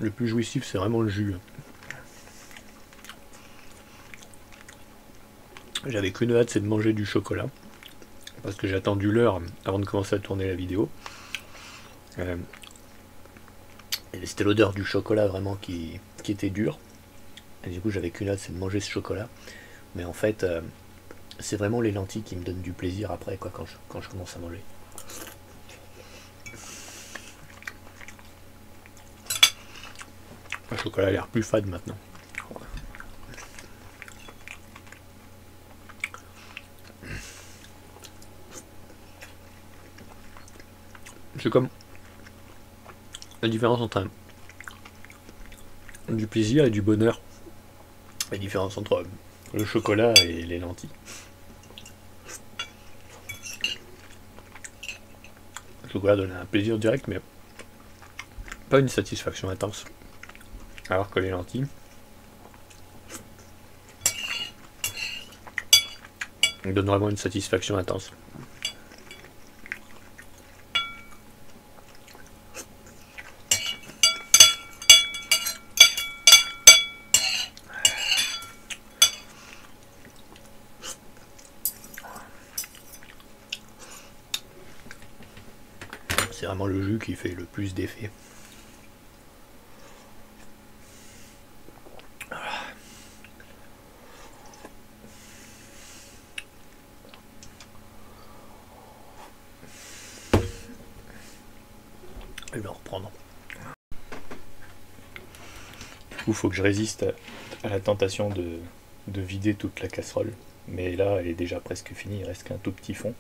Le plus jouissif, c'est vraiment le jus. J'avais qu'une hâte, c'est de manger du chocolat. Parce que j'ai attendu l'heure avant de commencer à tourner la vidéo. Et c'était l'odeur du chocolat vraiment qui était dure. Et du coup, j'avais qu'une hâte, c'est de manger ce chocolat. Mais en fait, c'est vraiment les lentilles qui me donnent du plaisir après, quoi, quand je commence à manger. Le chocolat a l'air plus fade maintenant. C'est comme la différence entre du plaisir et du bonheur. La différence entre le chocolat et les lentilles. Le chocolat donne un plaisir direct, mais pas une satisfaction intense. Alors que les lentilles donnent vraiment une satisfaction intense. C'est vraiment le jus qui fait le plus d'effet. Je vais en reprendre. Du coup, il faut que je résiste à la tentation de vider toute la casserole. Mais là, elle est déjà presque finie, il reste qu'un tout petit fond.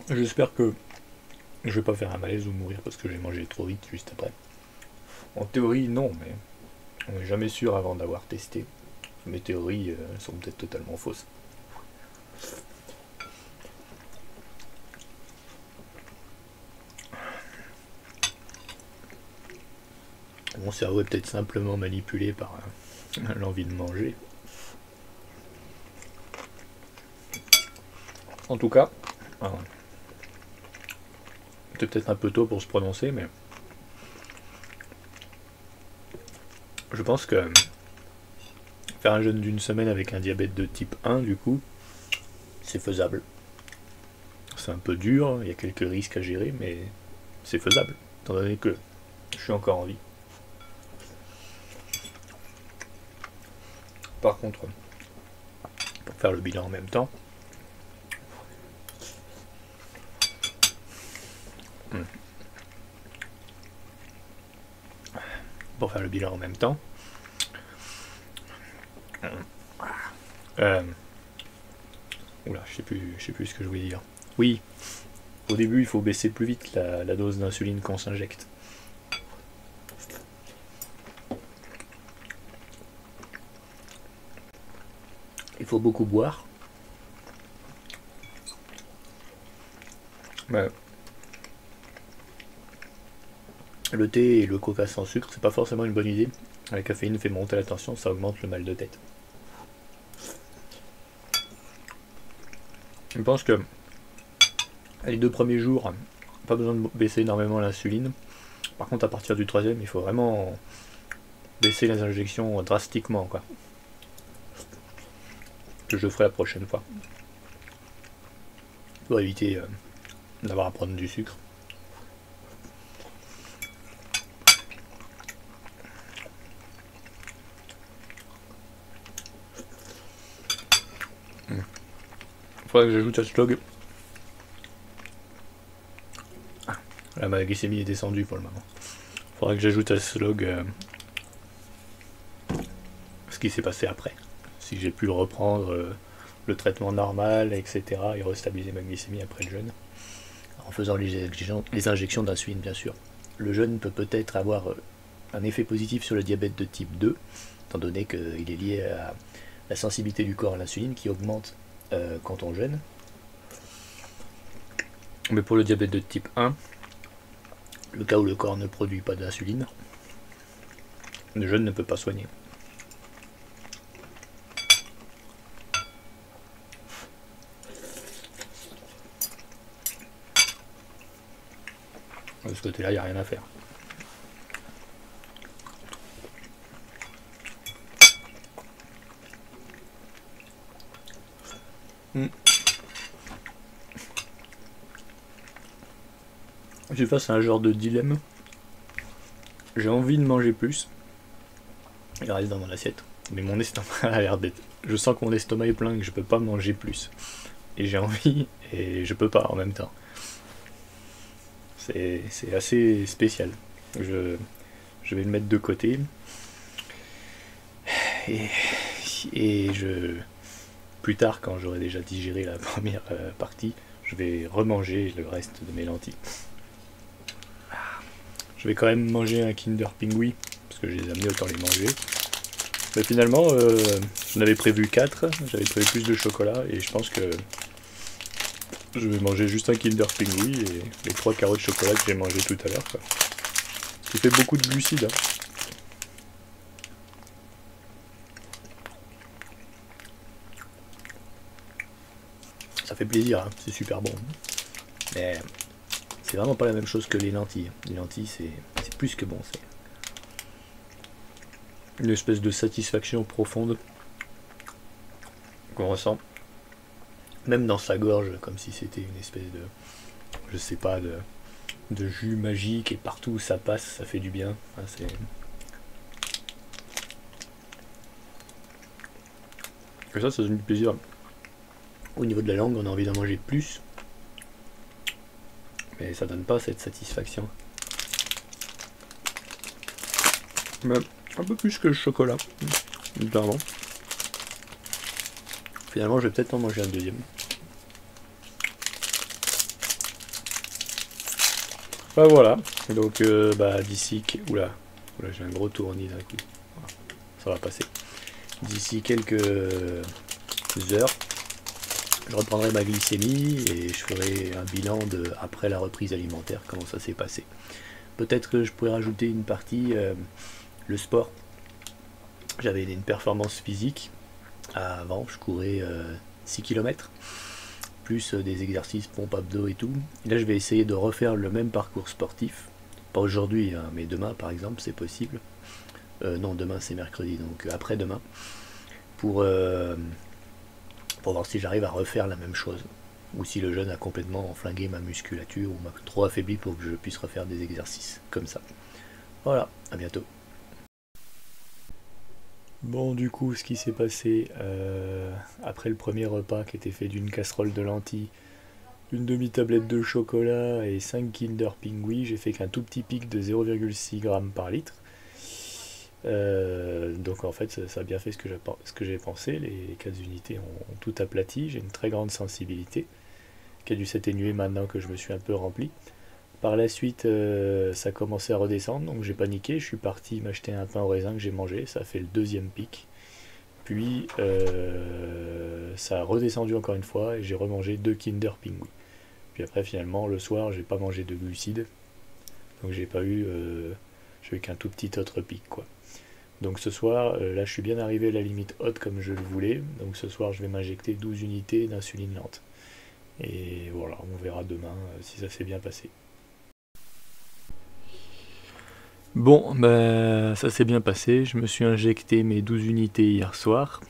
J'espère que je vais pas faire un malaise ou mourir parce que j'ai mangé trop vite juste après. En théorie, non, mais on n'est jamais sûr avant d'avoir testé. Mes théories sont peut-être totalement fausses. Mon cerveau est peut-être simplement manipulé par l'envie de manger. En tout cas, c'est peut-être un peu tôt pour se prononcer, mais je pense que faire un jeûne d'une semaine avec un diabète de type 1, du coup, c'est faisable. C'est un peu dur, il y a quelques risques à gérer, mais c'est faisable, étant donné que je suis encore en vie. Par contre, pour faire le bilan en même temps, oula, je sais plus ce que je voulais dire. Oui, au début, il faut baisser plus vite la dose d'insuline qu'on s'injecte. Il faut beaucoup boire. Le thé et le coca sans sucre, c'est pas forcément une bonne idée. La caféine fait monter la tension, ça augmente le mal de tête. Je pense que les 2 premiers jours, pas besoin de baisser énormément l'insuline. Par contre, à partir du 3e, il faut vraiment baisser les injections drastiquement, quoi. Que je ferai la prochaine fois. Pour éviter d'avoir à prendre du sucre. Faudrait que j'ajoute à ce log. Là, ma glycémie est descendue pour le moment. Faudrait que j'ajoute à ce log ce qui s'est passé après. Si j'ai pu reprendre le traitement normal, etc. et restabiliser ma glycémie après le jeûne. En faisant les injections d'insuline, bien sûr. le jeûne peut peut-être avoir un effet positif sur le diabète de type 2, étant donné qu'il est lié à la sensibilité du corps à l'insuline qui augmente quand on jeûne. Mais pour le diabète de type 1, le cas où le corps ne produit pas d'insuline, le jeûne ne peut pas soigner. De ce côté-là, il n'y a rien à faire. Je suis face à un genre de dilemme. J'ai envie de manger plus. Il reste dans mon assiette. Mais mon estomac a l'air d'être... Je sens que mon estomac est plein et que je peux pas manger plus. Et j'ai envie et je peux pas en même temps. C'est assez spécial. Je vais le mettre de côté. Et plus tard, quand j'aurai déjà digéré la première partie, je vais remanger le reste de mes lentilles. Je vais quand même manger un Kinder Pingui, parce que je les ai amenés, autant les manger. Mais finalement, j'en avais prévu 4, j'avais prévu plus de chocolat, et je pense que je vais manger juste un Kinder Pingui et les 3 carreaux de chocolat que j'ai mangé tout à l'heure. Qui fait beaucoup de glucides. Hein. Ça fait plaisir, hein. C'est super bon. Mais c'est vraiment pas la même chose que les lentilles. Les lentilles, c'est plus que bon. C'est une espèce de satisfaction profonde qu'on ressent, même dans sa gorge, comme si c'était une espèce de, je sais pas, de jus magique, et partout où ça passe, ça fait du bien. Enfin, et ça donne du plaisir. Au niveau de la langue, on a envie d'en manger plus, mais ça donne pas cette satisfaction. Mais un peu plus que le chocolat, clairement. Finalement, je vais peut-être en manger un deuxième. Bah voilà, donc d'ici... Oula, j'ai un gros tournis d'un coup. Voilà, ça va passer. D'ici quelques heures, je reprendrai ma glycémie et je ferai un bilan après la reprise alimentaire, comment ça s'est passé. Peut-être que je pourrais rajouter une partie, le sport. J'avais une performance physique. Avant, je courais 6 km, plus des exercices pompe abdos et tout. Et là, je vais essayer de refaire le même parcours sportif. Pas aujourd'hui, hein, mais demain, par exemple, c'est possible. Non, demain, c'est mercredi, donc après-demain. Pour voir si j'arrive à refaire la même chose. Ou si le jeûne a complètement flingué ma musculature ou m'a trop affaibli pour que je puisse refaire des exercices comme ça. Voilà, à bientôt. Bon, du coup, ce qui s'est passé après le premier repas qui était fait d'une casserole de lentilles, une demi-tablette de chocolat et 5 Kinder Pingui, j'ai fait qu'un tout petit pic de 0,6 g par litre. Donc en fait, ça a bien fait ce que j'ai pensé. Les 4 unités ont tout aplati. J'ai une très grande sensibilité qui a dû s'atténuer maintenant que je me suis un peu rempli. Par la suite, ça a commencé à redescendre, donc j'ai paniqué, je suis parti m'acheter un pain au raisin que j'ai mangé, ça a fait le deuxième pic. Puis ça a redescendu encore une fois et j'ai remangé 2 Kinder Pingui. Puis après finalement le soir j'ai pas mangé de glucides, donc j'ai eu qu'un tout petit autre pic quoi. Donc ce soir, là je suis bien arrivé à la limite haute comme je le voulais, donc ce soir je vais m'injecter 12 unités d'insuline lente. Et voilà, on verra demain si ça s'est bien passé. Bon, ça s'est bien passé, je me suis injecté mes 12 unités hier soir,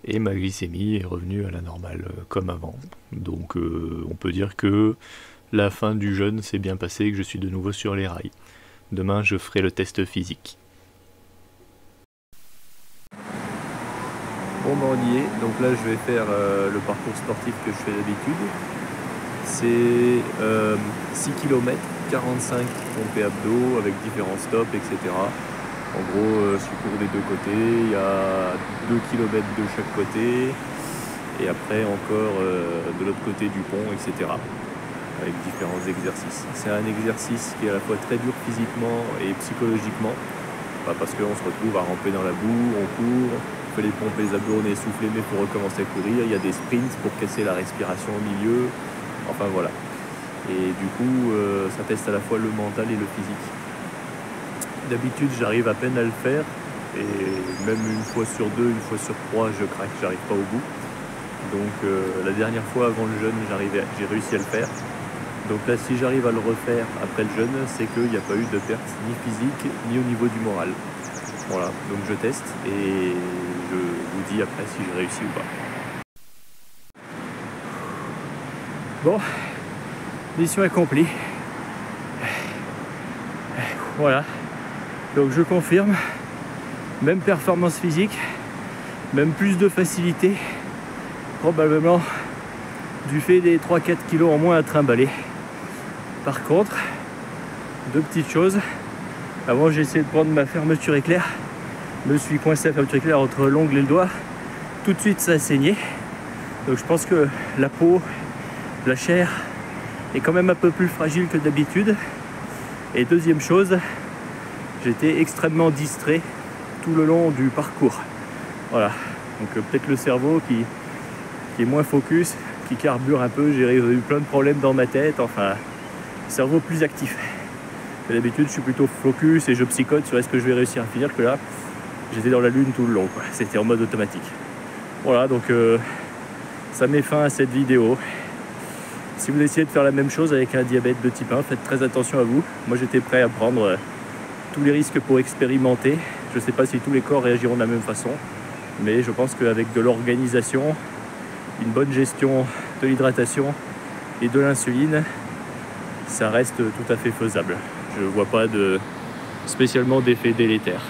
et ma glycémie est revenue à la normale comme avant. Donc on peut dire que la fin du jeûne s'est bien passée et que je suis de nouveau sur les rails. Demain je ferai le test physique. Bon on y est, donc là je vais faire le parcours sportif que je fais d'habitude. C'est 6 km, 45 pompées abdos avec différents stops, etc. En gros, je cours des deux côtés, il y a 2 km de chaque côté, et après encore de l'autre côté du pont, etc. avec différents exercices. C'est un exercice qui est à la fois très dur physiquement et psychologiquement, parce qu'on se retrouve à ramper dans la boue, on court, on fait les pompes, les abdos, on est essoufflé, mais il faut recommencer à courir. Il y a des sprints pour casser la respiration au milieu, enfin voilà. Et du coup, ça teste à la fois le mental et le physique. D'habitude, j'arrive à peine à le faire, et même une fois sur deux, une fois sur trois, je craque, j'arrive pas au bout. Donc la dernière fois avant le jeûne, j'ai réussi à le faire. Donc là, si j'arrive à le refaire après le jeûne, c'est qu'il n'y a pas eu de perte ni physique, ni au niveau du moral. Voilà, donc je teste et je vous dis après si j'ai réussi ou pas. Bon, mission accomplie. Voilà, donc je confirme, même performance physique, même plus de facilité, probablement du fait des 3-4 kilos en moins à trimballer. Par contre, deux petites choses. Avant, j'ai essayé de prendre ma fermeture éclair. Je me suis coincé la fermeture éclair entre l'ongle et le doigt. Tout de suite, ça a saigné. Donc je pense que la peau, la chair est quand même un peu plus fragile que d'habitude. Et deuxième chose, j'étais extrêmement distrait tout le long du parcours. Voilà. Donc peut-être le cerveau qui est moins focus, qui carbure un peu. J'ai eu plein de problèmes dans ma tête. Enfin, cerveau plus actif. D'habitude, je suis plutôt focus et je psychote sur est-ce que je vais réussir à finir, que là, j'étais dans la lune tout le long, quoi. C'était en mode automatique. Voilà, donc ça met fin à cette vidéo. Si vous essayez de faire la même chose avec un diabète de type 1, faites très attention à vous. Moi, j'étais prêt à prendre tous les risques pour expérimenter. Je ne sais pas si tous les corps réagiront de la même façon, mais je pense qu'avec de l'organisation, une bonne gestion de l'hydratation et de l'insuline, ça reste tout à fait faisable. Je ne vois pas spécialement d'effet délétère.